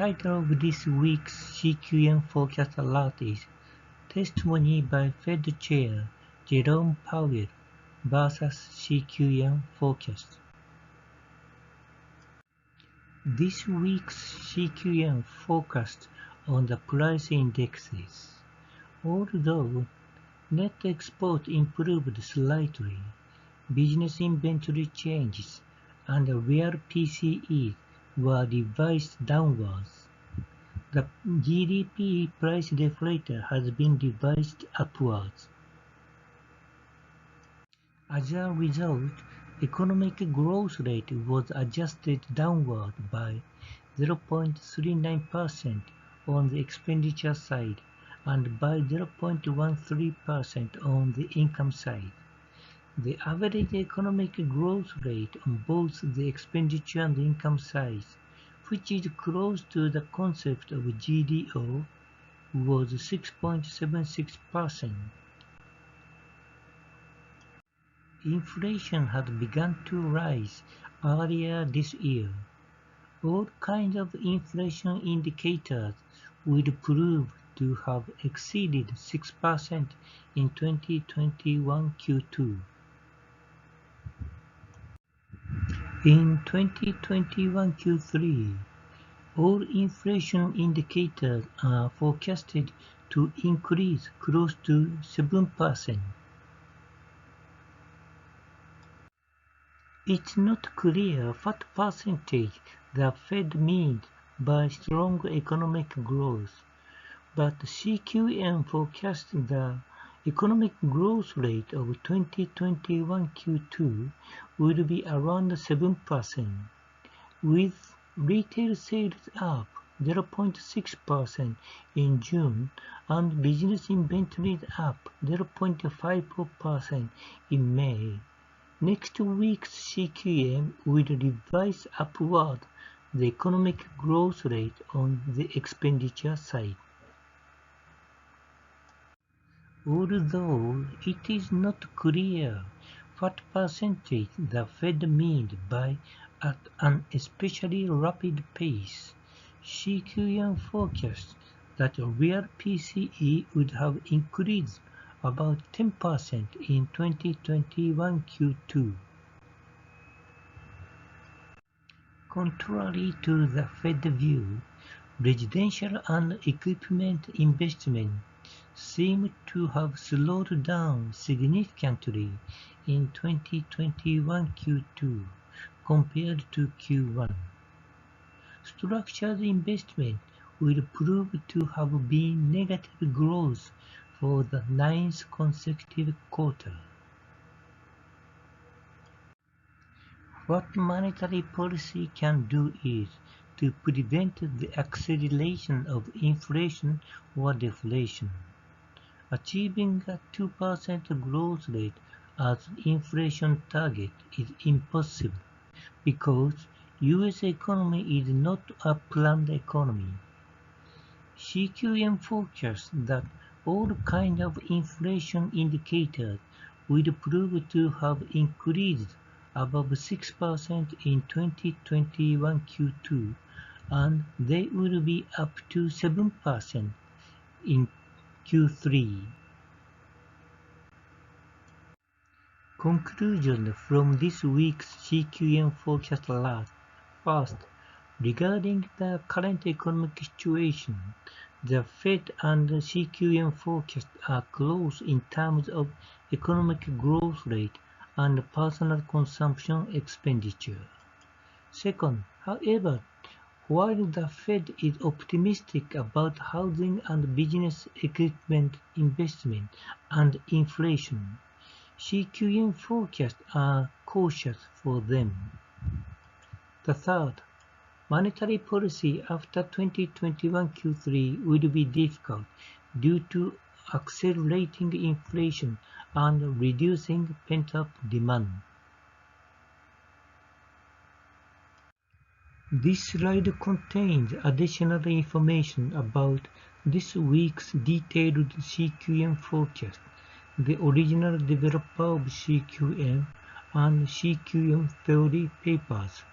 title of this week's CQM Forecast alert is Testimony by Fed Chair Jerome Powell vs. CQM Forecast. This week's CQM forecast on the price indexes. Although net export improved slightly, business inventory changes and real PCE were revised downwards. The GDP price deflator has been revised upwards. As a result, economic growth rate was adjusted downward by 0.39% on the expenditure side and by 0.13% on the income side. The average economic growth rate on both the expenditure and income sides, which is close to the concept of GDO, was 6.76%. Inflation had begun to rise earlier this year. All kinds of inflation indicators would prove to have exceeded 6% in 2021 Q2. In 2021 Q3, all inflation indicators are forecasted to increase close to 7%. It's not clear what percentage the Fed means by strong economic growth, but CQM forecasts the economic growth rate of 2021 Q2 will be around 7%, with retail sales up 0.6% in June and business inventories up 0.54% in May. Next week's CQM will revise upward the economic growth rate on the expenditure side. Although it is not clear what percentage the Fed means by at an especially rapid pace, CQM forecasts that real PCE would have increased about 10% in 2021 Q2. Contrary to the Fed view, residential and equipment investment seem to have slowed down significantly in 2021 Q2 compared to Q1. Structured investment will prove to have been negative growth for the 9th consecutive quarter. What monetary policy can do is to prevent the acceleration of inflation or deflation. Achieving a 2% growth rate as inflation target is impossible because U.S. economy is not a planned economy. CQM forecasts that all kinds of inflation indicators will prove to have increased above 6% in 2021 Q2, and they will be up to 7% in Q3. Conclusion from this week's CQM forecast alert. First, regarding the current economic situation, the Fed and CQM forecast are close in terms of economic growth rate and personal consumption expenditure. Second, however, while the Fed is optimistic about housing and business equipment investment and inflation, CQM forecasts are cautious for them. The third, monetary policy after 2021 Q3 will be difficult due to accelerating inflation and reducing pent-up demand. This slide contains additional information about this week's detailed CQM forecast, the original developer of CQM, and CQM theory papers.